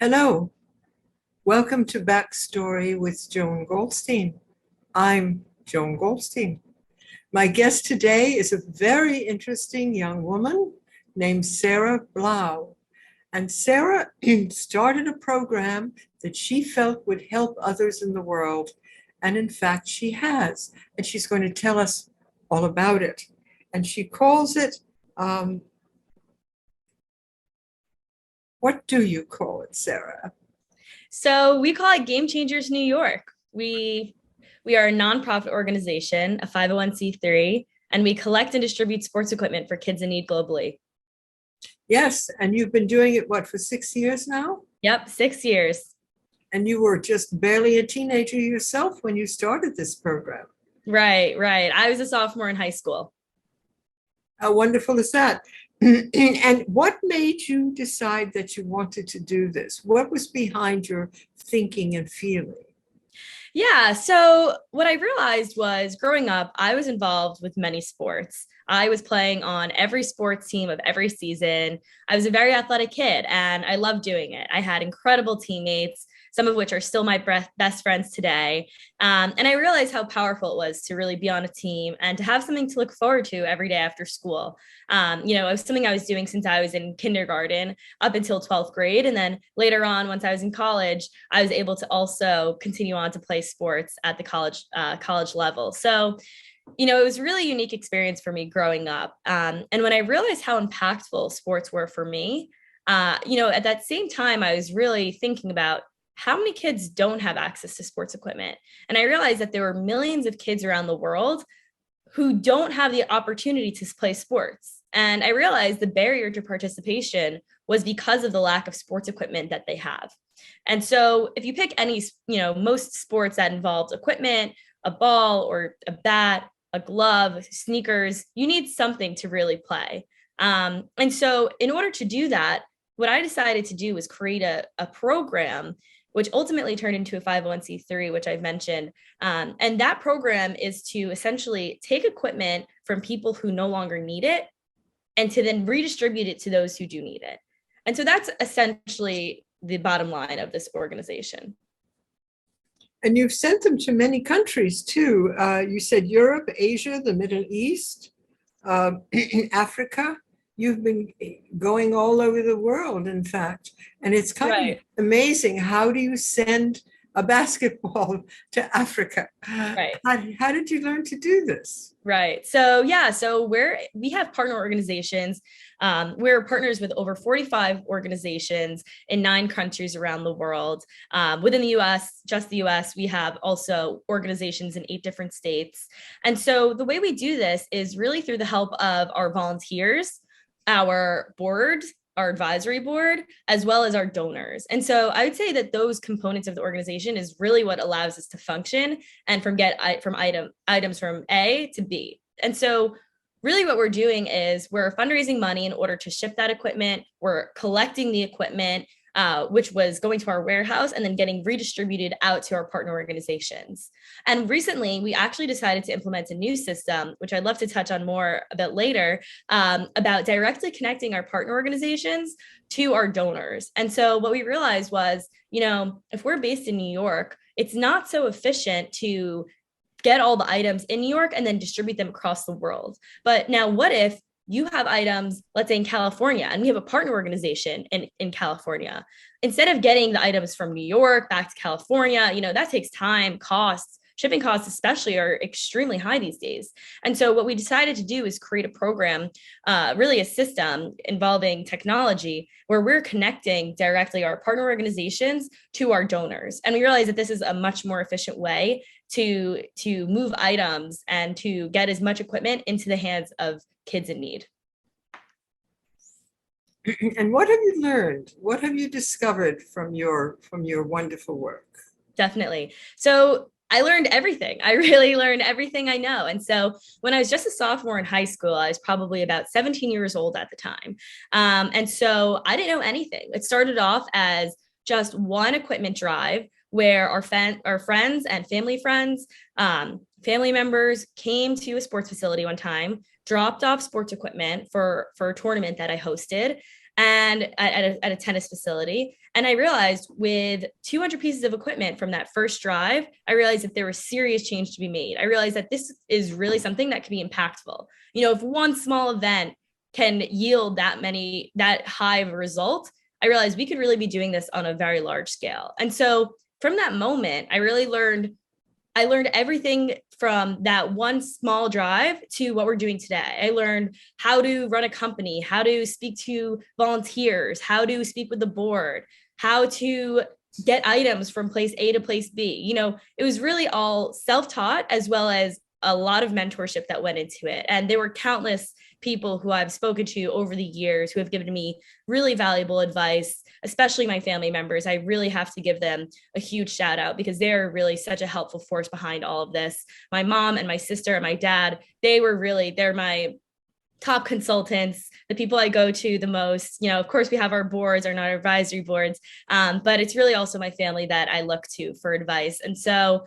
Hello, welcome to Backstory with Joan Goldstein. I'm Joan Goldstein. My guest today is a very interesting young woman named Sara Blau. And Sara started a program that she felt would help others in the world. And in fact, she has. And she's going to tell us all about it. And she calls it, what do you call it, Sara? So we call it Game Changers New York. We are a nonprofit organization, a 501(c)(3, and we collect and distribute sports equipment for kids in need globally. Yes, and you've been doing it, what, for 6 years now? Yep, 6 years. And you were just barely a teenager yourself when you started this program. Right. I was a sophomore in high school. How wonderful is that? And what made you decide that you wanted to do this? What was behind your thinking and feeling? Yeah. So what I realized was growing up, I was involved with many sports. I was playing on every sports team of every season. I was a very athletic kid and I loved doing it. I had incredible teammates, some of which are still my best friends today. And I realized how powerful it was to really be on a team and to have something to look forward to every day after school. It was something I was doing since I was in kindergarten up until 12th grade. And then later on, once I was in college, I was able to also continue on to play sports at the college level. So, it was a really unique experience for me growing up. And when I realized how impactful sports were for me, at that same time, I was really thinking about how many kids don't have access to sports equipment. And I realized that there were millions of kids around the world who don't have the opportunity to play sports. And I realized the barrier to participation was because of the lack of sports equipment that they have. And so if you pick any, most sports that involved equipment, a ball or a bat, a glove, sneakers, you need something to really play. And so in order to do that, what I decided to do was create a program which ultimately turned into a 501(c)(3, which I've mentioned. And that program is to essentially take equipment from people who no longer need it and to then redistribute it to those who do need it. And so that's essentially the bottom line of this organization. And you've sent them to many countries too. You said Europe, Asia, the Middle East, Africa. You've been going all over the world, in fact. And it's kind of amazing. How do you send a basketball to Africa? Right. How did you learn to do this? Right. So we have partner organizations. We're partners with over 45 organizations in 9 countries around the world. Within the US, just the US, we have also organizations in 8 different states. And so the way we do this is really through the help of our volunteers, our board, our advisory board, as well as our donors. And so I would say that those components of the organization is really what allows us to function and items from A to B. And so really what we're doing is we're fundraising money in order to ship that equipment. We're collecting the equipment, which was going to our warehouse and then getting redistributed out to our partner organizations. And recently, we actually decided to implement a new system, which I'd love to touch on more a bit later, about directly connecting our partner organizations to our donors. And so what we realized was, if we're based in New York, it's not so efficient to get all the items in New York and then distribute them across the world. But now what if you have items, let's say in California, and we have a partner organization in California. Instead of getting the items from New York back to California, that takes time, costs, shipping costs especially are extremely high these days. And so what we decided to do is create a program, really a system involving technology where we're connecting directly our partner organizations to our donors. And we realized that this is a much more efficient way to move items and to get as much equipment into the hands of kids in need. And what have you learned? What have you discovered from your wonderful work? Definitely. So I learned everything. I really learned everything I know. And so when I was just a sophomore in high school, I was probably about 17 years old at the time. And so I didn't know anything. It started off as just one equipment drive where our friends and family friends, family members came to a sports facility one time, dropped off sports equipment for a tournament that I hosted and at a tennis facility. And I realized with 200 pieces of equipment from that first drive, I realized that there was serious change to be made. I realized that this is really something that can be impactful. If one small event can yield that high of a result, I realized we could really be doing this on a very large scale. And so from that moment, I learned everything from that one small drive to what we're doing today. I learned how to run a company, how to speak to volunteers, how to speak with the board, how to get items from place A to place B. It was really all self-taught, as well as a lot of mentorship that went into it. And there were countless people who I've spoken to over the years who have given me really valuable advice, especially my family members. I really have to give them a huge shout out because they're really such a helpful force behind all of this. My mom and my sister and my dad, they're my top consultants, the people I go to the most. Of course, we have our boards, our advisory boards, but it's really also my family that I look to for advice. And so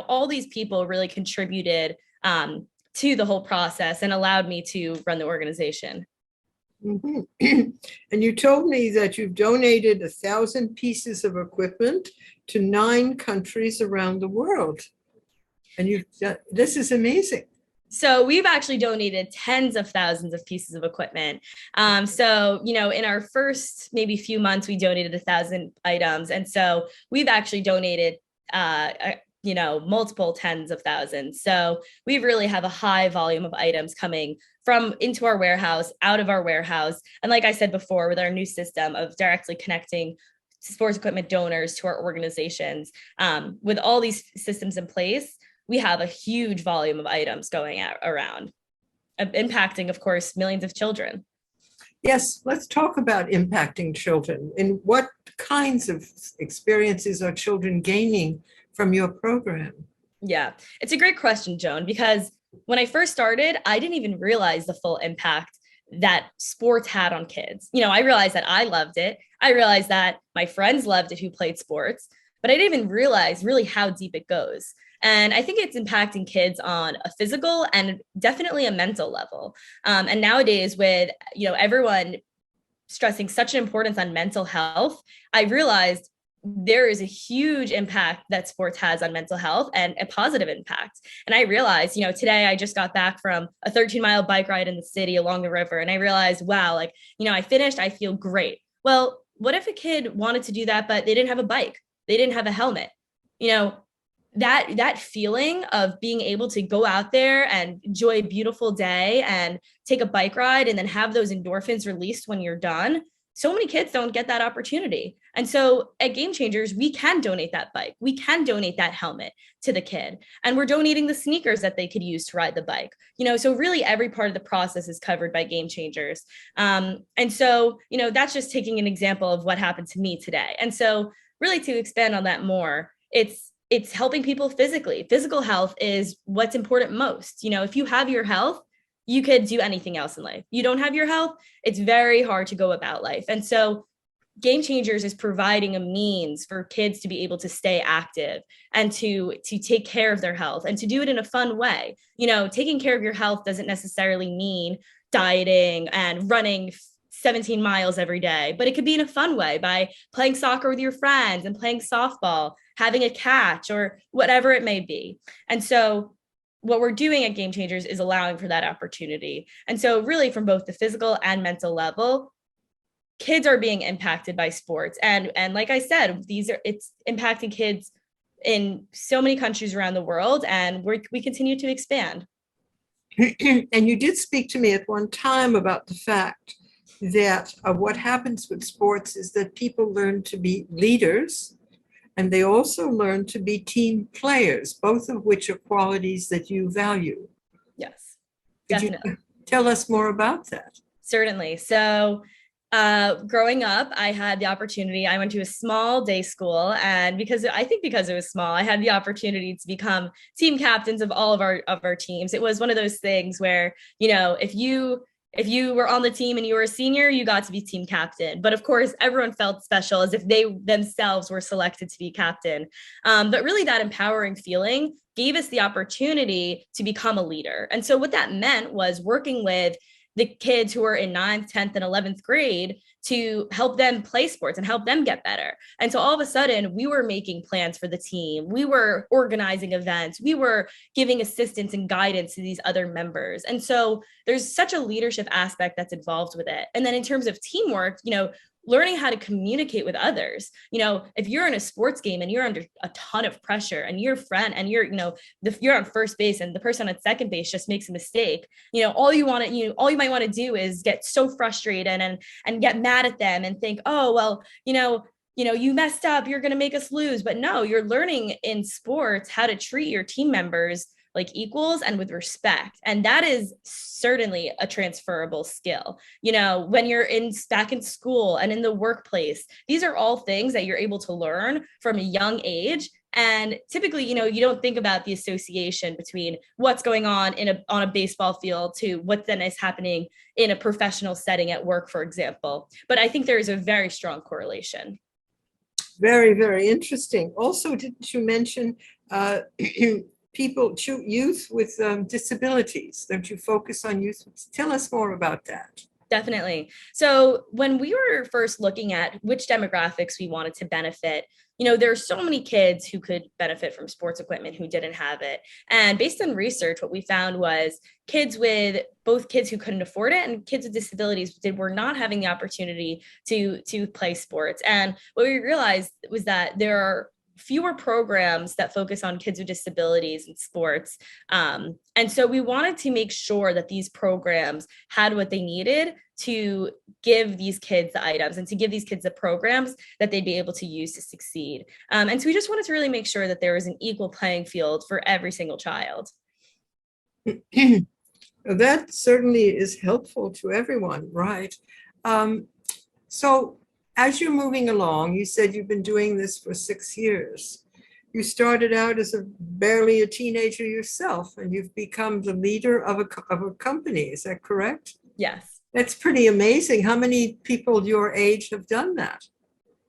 all these people really contributed to the whole process and allowed me to run the organization. Mm-hmm. And you told me that you've donated 1,000 pieces of equipment to 9 countries around the world. And this is amazing. So we've actually donated tens of thousands of pieces of equipment. In our first maybe few months, we donated 1,000 items. And so we've actually donated multiple tens of thousands. So we really have a high volume of items coming from into our warehouse, out of our warehouse. And like I said before, with our new system of directly connecting sports equipment donors to our organizations, with all these systems in place, we have a huge volume of items going around, impacting, of course, millions of children. Yes, let's talk about impacting children. And what kinds of experiences are children gaining from your program? Yeah, it's a great question, Joan, because when I first started, I didn't even realize the full impact that sports had on kids. I realized that I loved it. I realized that my friends loved it who played sports, but I didn't even realize really how deep it goes. And I think it's impacting kids on a physical and definitely a mental level. And nowadays, with everyone stressing such an importance on mental health, I realized there is a huge impact that sports has on mental health, and a positive impact. And I realized, today I just got back from a 13-mile bike ride in the city along the river. And I realized, wow, I finished, I feel great. Well, what if a kid wanted to do that, but they didn't have a bike? They didn't have a helmet? That feeling of being able to go out there and enjoy a beautiful day and take a bike ride and then have those endorphins released when you're done. So many kids don't get that opportunity. And so at Game Changers, we can donate that bike. We can donate that helmet to the kid. And we're donating the sneakers that they could use to ride the bike. So really every part of the process is covered by Game Changers. And so, that's just taking an example of what happened to me today. And so really to expand on that more, it's helping people physically. Physical health is what's important most. If you have your health, you could do anything else in life. You don't have your health, it's very hard to go about life. And so Game Changers is providing a means for kids to be able to stay active and to take care of their health and to do it in a fun way. Taking care of your health doesn't necessarily mean dieting and running 17 miles every day, but it could be in a fun way by playing soccer with your friends and playing softball, having a catch, or whatever it may be. And so what we're doing at Game Changers is allowing for that opportunity. And so really from both the physical and mental level, kids are being impacted by sports. And like I said, it's impacting kids in so many countries around the world, and we continue to expand. And you did speak to me at one time about the fact that what happens with sports is that people learn to be leaders, and they also learn to be team players, both of which are qualities that you value. Yes, definitely. Could you tell us more about that? Certainly. So growing up, I had the opportunity, I went to a small day school, and because it was small, I had the opportunity to become team captains of all of our teams. It was one of those things where, if you were on the team and you were a senior, you got to be team captain. But of course, everyone felt special as if they themselves were selected to be captain. But really that empowering feeling gave us the opportunity to become a leader. And so what that meant was working with the kids who are in 9th, 10th, and 11th grade to help them play sports and help them get better. And so all of a sudden, we were making plans for the team. We were organizing events. We were giving assistance and guidance to these other members. And so there's such a leadership aspect that's involved with it. And then in terms of teamwork, learning how to communicate with others. If you're in a sports game and you're under a ton of pressure and your friend and you're on first base and the person on second base just makes a mistake, all you might want to do is get so frustrated and get mad at them and think, oh, well, you messed up, you're going to make us lose. But no, you're learning in sports how to treat your team members like equals and with respect. And that is certainly a transferable skill. When you're back in school and in the workplace, these are all things that you're able to learn from a young age. And typically, you don't think about the association between what's going on on a baseball field to what then is happening in a professional setting at work, for example. But I think there is a very strong correlation. Very, very interesting. Also, didn't you mention youth with disabilities? Don't you focus on youth? Tell us more about that. Definitely. So when we were first looking at which demographics we wanted to benefit, there are so many kids who could benefit from sports equipment who didn't have it. And based on research, what we found was both kids who couldn't afford it and kids with disabilities were not having the opportunity to play sports. And what we realized was that there are fewer programs that focus on kids with disabilities in sports. And so we wanted to make sure that these programs had what they needed to give these kids the items and to give these kids the programs that they'd be able to use to succeed. And so we just wanted to really make sure that there was an equal playing field for every single child. That certainly is helpful to everyone, right? So as you're moving along, you said you've been doing this for 6 years. You started out as barely a teenager yourself, and you've become the leader of a company. Is that correct? Yes. That's pretty amazing. How many people your age have done that?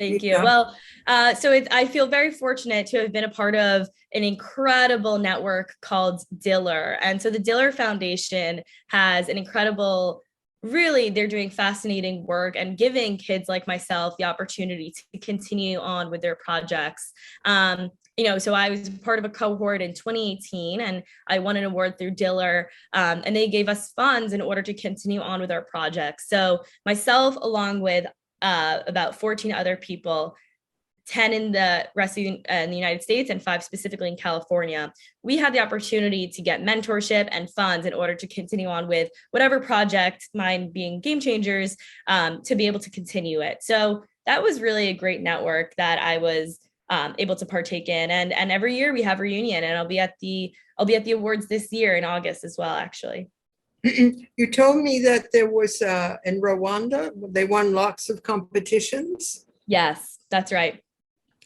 Thank you. Well, I feel very fortunate to have been a part of an incredible network called Diller. And so the Diller Foundation has an incredible, really, they're doing fascinating work and giving kids like myself the opportunity to continue on with their projects. So I was part of a cohort in 2018 and I won an award through Diller, and they gave us funds in order to continue on with our projects. So myself, along with about 14 other people, 10 in the rest of in the United States and 5 specifically in California, we had the opportunity to get mentorship and funds in order to continue on with whatever project, mine being Game Changers, to be able to continue it. So that was really a great network that I was able to partake in. And every year we have a reunion, and I'll be at the awards this year in August as well, actually. You told me that there was in Rwanda, they won lots of competitions. Yes, that's right.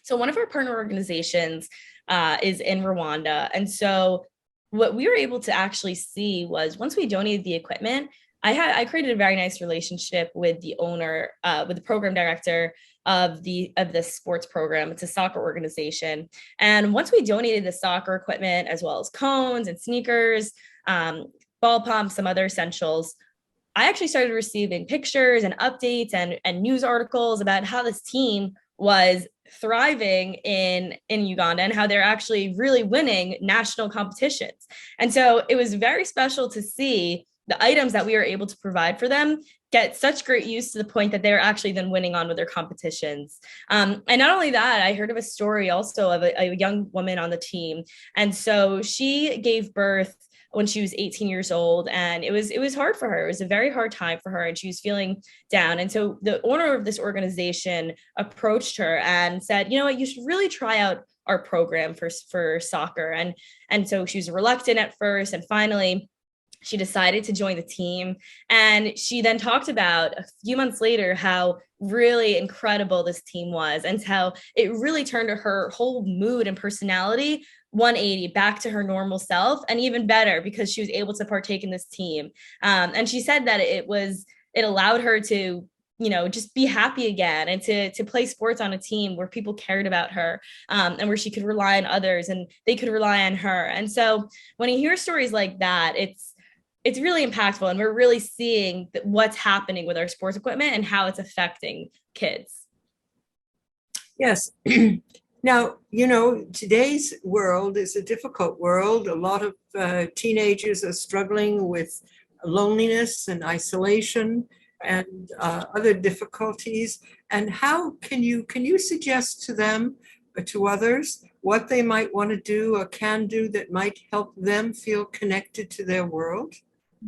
So one of our partner organizations is in Rwanda. And so what we were able to actually see was once we donated the equipment, I created a very nice relationship with the owner, with the program director of the sports program. It's a soccer organization. And once we donated the soccer equipment, as well as cones and sneakers, ball pumps, some other essentials, I actually started receiving pictures and updates and news articles about how this team was thriving in Uganda and how they're actually really winning national competitions. And so it was very special to see the items that we were able to provide for them get such great use to the point that they're actually then winning on with their competitions. And not only that, I heard of a story also of a young woman on the team. And so she gave birth when she was 18 years old, and it was hard for her. It was a very hard time for her, and she was feeling down. And so the owner of this organization approached her and said, you know what, you should really try out our program for soccer. And so she was reluctant at first, and finally she decided to join the team. And she then talked about a few months later how really incredible this team was and how it really turned her whole mood and personality 180 back to her normal self, and even better because she was able to partake in this team. And she said that it allowed her to, just be happy again and to play sports on a team where people cared about her, and where she could rely on others and they could rely on her. And so when you hear stories like that, it's really impactful, and we're really seeing what's happening with our sports equipment and how it's affecting kids. Yes. Now, today's world is a difficult world. A lot of teenagers are struggling with loneliness and isolation and other difficulties. And how can you suggest to them, to others, what they might want to do or can do that might help them feel connected to their world?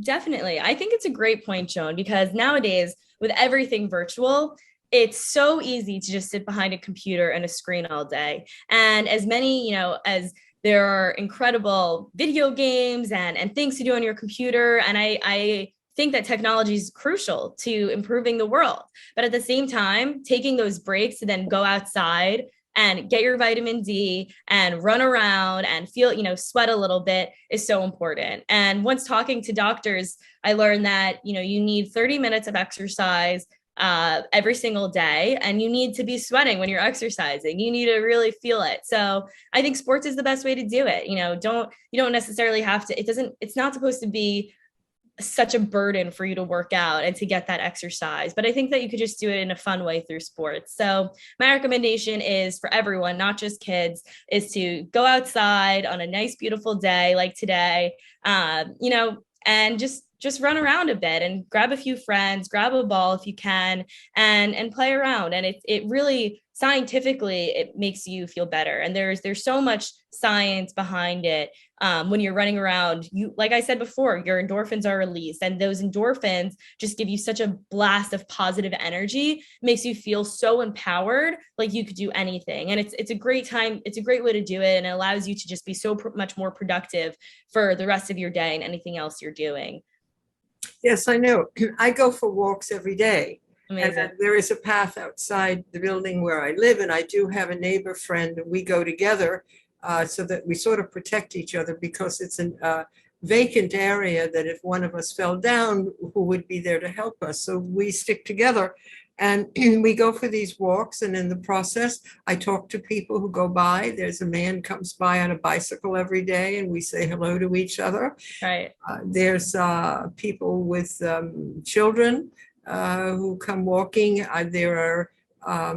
Definitely. I think it's a great point, Joan, because nowadays with everything virtual, it's so easy to just sit behind a computer and a screen all day. And as many, as there are incredible video games and things to do on your computer. And I think that technology is crucial to improving the world. But at the same time, taking those breaks to then go outside and get your vitamin D and run around and feel, sweat a little bit is so important. And once talking to doctors, I learned that, you need 30 minutes of exercise every single day, and you need to be sweating when you're exercising. You need to really feel it. So I think sports is the best way to do it. You don't necessarily have to, it's not supposed to be such a burden for you to work out and to get that exercise. But I think that you could just do it in a fun way through sports. So my recommendation is for everyone, not just kids, is to go outside on a nice, beautiful day like today, and just run around a bit and grab a few friends, grab a ball if you can, and play around. And it really scientifically, it makes you feel better. And there's so much science behind it. When you're running around, like I said before, your endorphins are released, and those endorphins just give you such a blast of positive energy, makes you feel so empowered, like you could do anything. And it's a great time. It's a great way to do it. And it allows you to just be so much more productive for the rest of your day and anything else you're doing. Yes, I know. I go for walks every day. Amazing. And there is a path outside the building where I live, and I do have a neighbor friend, and we go together so that we sort of protect each other, because it's a vacant area that if one of us fell down, who would be there to help us? So we stick together, and we go for these walks, and in the process, I talk to people who go by. There's a man comes by on a bicycle every day, and we say hello to each other. Right. There's people with children who come walking. There are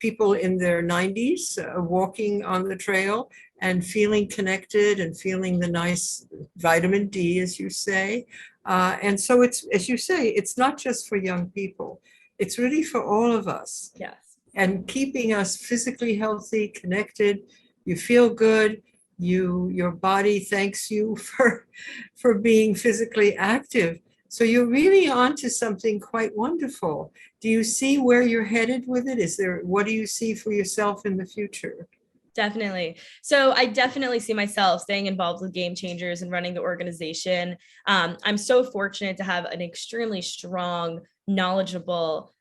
people in their 90s walking on the trail and feeling connected and feeling the nice vitamin D, as you say. And so it's, as you say, it's not just for young people. It's really for all of us. Yes. And keeping us physically healthy, connected. You feel good. Your body thanks you for being physically active. So you're really onto something quite wonderful. Do you see where you're headed with it? What do you see for yourself in the future? Definitely. So I definitely see myself staying involved with Game Changers and running the organization. I'm so fortunate to have an extremely strong, knowledgeable,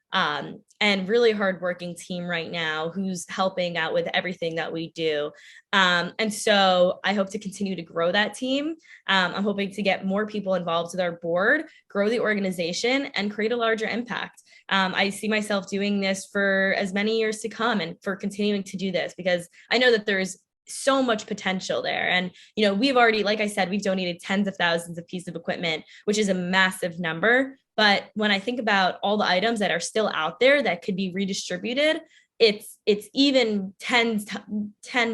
and really hardworking team right now who's helping out with everything that we do. And so I hope to continue to grow that team. I'm hoping to get more people involved with our board, grow the organization, and create a larger impact. I see myself doing this for as many years to come, and for continuing to do this, because I know that there's so much potential there. And, we've already, like I said, we've donated tens of thousands of pieces of equipment, which is a massive number. But when I think about all the items that are still out there that could be redistributed, it's even 10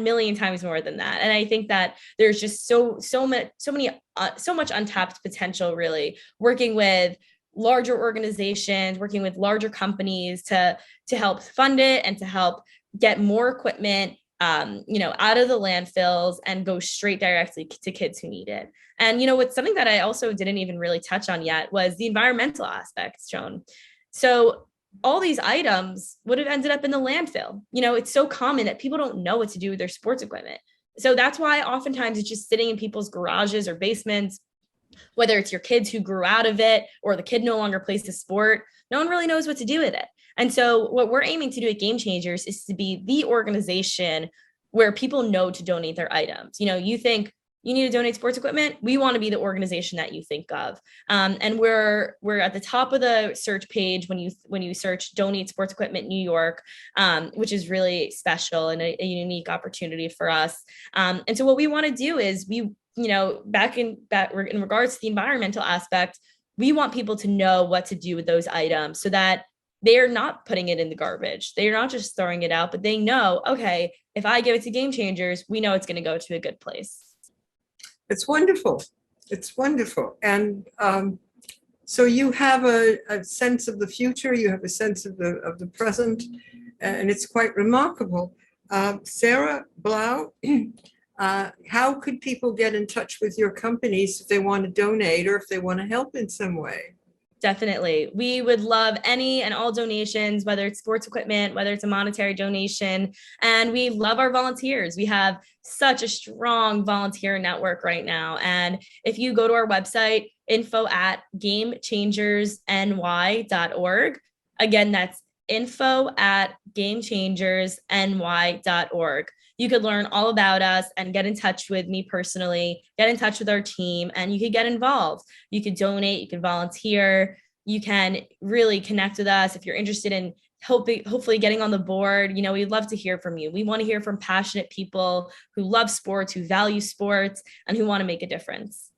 million times more than that. And I think that there's just so much untapped potential, really, working with larger organizations, working with larger companies to help fund it and to help get more equipment out of the landfills and go straight directly to kids who need it. And, what's something that I also didn't even really touch on yet was the environmental aspects, Joan. So all these items would have ended up in the landfill. It's so common that people don't know what to do with their sports equipment. So that's why oftentimes it's just sitting in people's garages or basements, whether it's your kids who grew out of it or the kid no longer plays the sport. No one really knows what to do with it. And so what we're aiming to do at Game Changers is to be the organization where people know to donate their items. You think you need to donate sports equipment, we want to be the organization that you think of. And we're at the top of the search page when you search Donate Sports Equipment New York, which is really special and a unique opportunity for us. And so what we want to do is back in regards to the environmental aspect, we want people to know what to do with those items so that they are not putting it in the garbage. They're not just throwing it out, but they know, okay, if I give it to Game Changers, we know it's going to go to a good place. It's wonderful. It's wonderful. And so you have a sense of the future, you have a sense of the present, and it's quite remarkable. Sara Blau, how could people get in touch with your companies if they want to donate or if they want to help in some way? Definitely. We would love any and all donations, whether it's sports equipment, whether it's a monetary donation. And we love our volunteers. We have such a strong volunteer network right now. And if you go to our website, info@gamechangersny.org. Again, that's info@gamechangersny.org. You could learn all about us and get in touch with me personally, get in touch with our team, and you could get involved. You could donate, you could volunteer, you can really connect with us if you're interested in hopefully getting on the board. We'd love to hear from you. We want to hear from passionate people who love sports, who value sports, and who want to make a difference.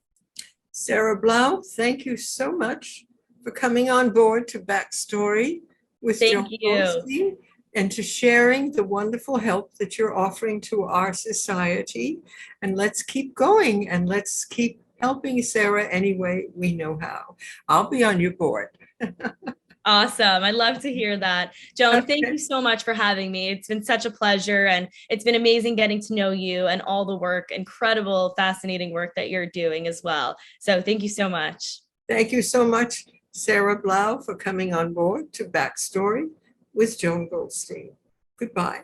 Sara Blau, thank you so much for coming on board to Backstory with Joan Goldstein, and to sharing the wonderful help that you're offering to our society. And let's keep going, and let's keep helping Sara any way we know how. I'll be on your board. Awesome. I love to hear that. Joan, thank you so much for having me. It's been such a pleasure, and it's been amazing getting to know you and all the work, incredible, fascinating work that you're doing as well. So thank you so much. Thank you so much, Sara Blau, for coming on board to Backstory with Joan Goldstein. Goodbye.